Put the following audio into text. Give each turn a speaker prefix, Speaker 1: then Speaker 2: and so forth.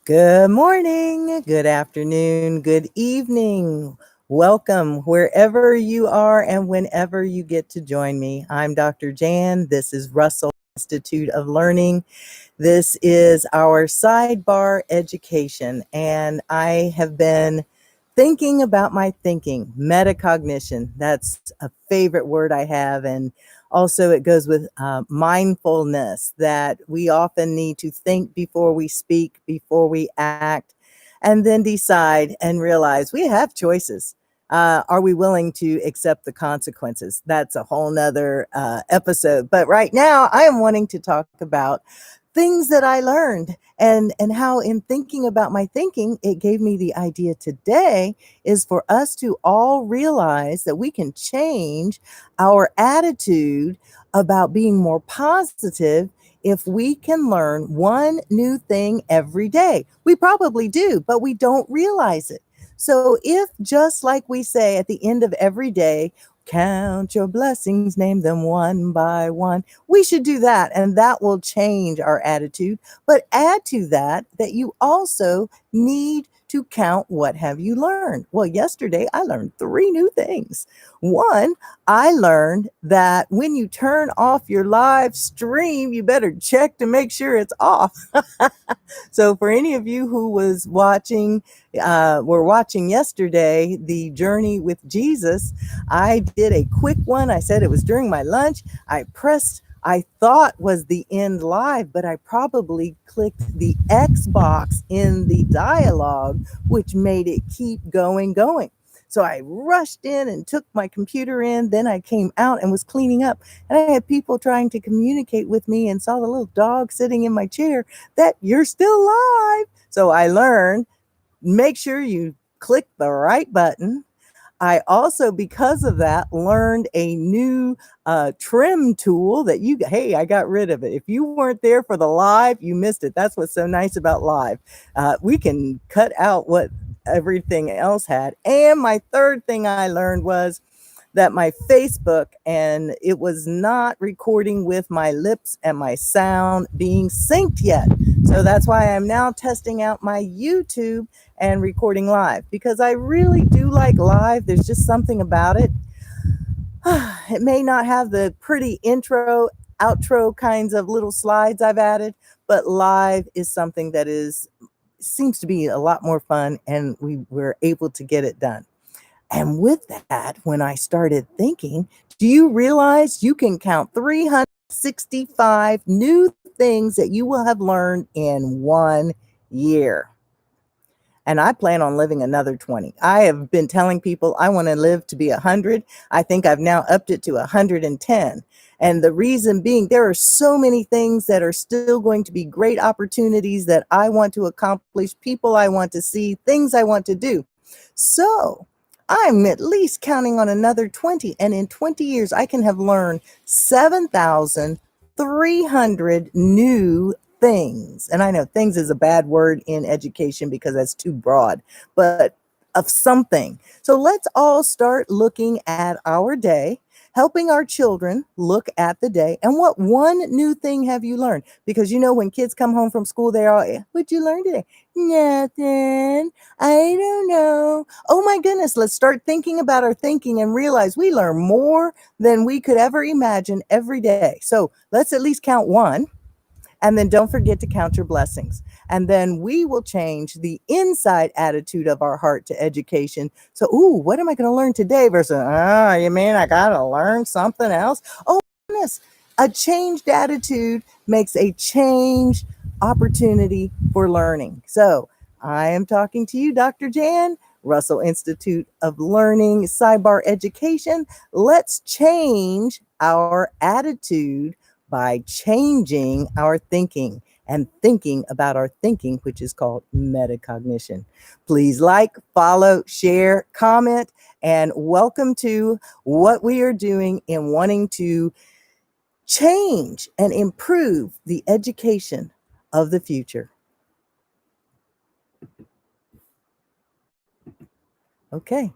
Speaker 1: Good morning, good afternoon, good evening. Welcome wherever you are and whenever you get to join me. I'm Dr. Jan. This is Russell Institute of Learning. This is our sidebar education, and I have been thinking about my thinking, metacognition. That's a favorite word I have. And also, it goes with mindfulness, that we often need to think before we speak, before we act, and then decide and realize we have choices. Are we willing to accept the consequences? That's a whole nother episode. But right now, I am wanting to talk about things that I learned and how in thinking about my thinking, it gave me the idea today is for us to all realize that we can change our attitude about being more positive if we can learn one new thing every day. We probably do, but we don't realize it. So if just like we say at the end of every day, count your blessings, name them one by one, we should do that, and that will change our attitude. But add to that that you also need to count what have you learned. Well, yesterday I learned three new things. One, I learned that when you turn off your live stream, you better check to make sure it's off. So for any of you who were watching yesterday, the journey with Jesus, I did a quick one. I said it was during my lunch. I thought was the end live, but I probably clicked the X box in the dialogue, which made it keep going. So I rushed in and took my computer in. Then I came out and was cleaning up. And I had people trying to communicate with me and saw the little dog sitting in my chair that you're still live. So I learned, make sure you click the right button. I also, because of that, learned a new trim tool that hey, I got rid of it. If you weren't there for the live, you missed it. That's what's so nice about live. We can cut out what everything else had. And my third thing I learned was that my Facebook, and it was not recording with my lips and my sound being synced yet. So that's why I'm now testing out my YouTube and recording live, because I really do like live. There's just something about it. It may not have the pretty intro, outro kinds of little slides I've added, but live is something that seems to be a lot more fun, and we're able to get it done. And with that, when I started thinking, do you realize you can count 365 new things that you will have learned in 1 year? And I plan on living another 20. I have been telling people I want to live to be 100. I think I've now upped it to 110. And the reason being, there are so many things that are still going to be great opportunities that I want to accomplish, people I want to see, things I want to do. So I'm at least counting on another 20. And in 20 years, I can have learned 7,300 new things. And I know things is a bad word in education because that's too broad, but of something. So let's all start looking at our day, helping our children look at the day. And what one new thing have you learned? Because when kids come home from school, they're all, what'd you learn today? Nothing. I don't know. Oh my goodness, let's start thinking about our thinking and realize we learn more than we could ever imagine every day. So let's at least count one. And then don't forget to count your blessings. And then we will change the inside attitude of our heart to education. So, what am I going to learn today? Versus, you mean I got to learn something else? Oh, goodness. A changed attitude makes a changed opportunity for learning. So I am talking to you, Dr. Jan, Russell Institute of Learning, Sidebar Education. Let's change our attitude by changing our thinking and thinking about our thinking, which is called metacognition. Please like, follow, share, comment, and welcome to what we are doing in wanting to change and improve the education of the future. Okay.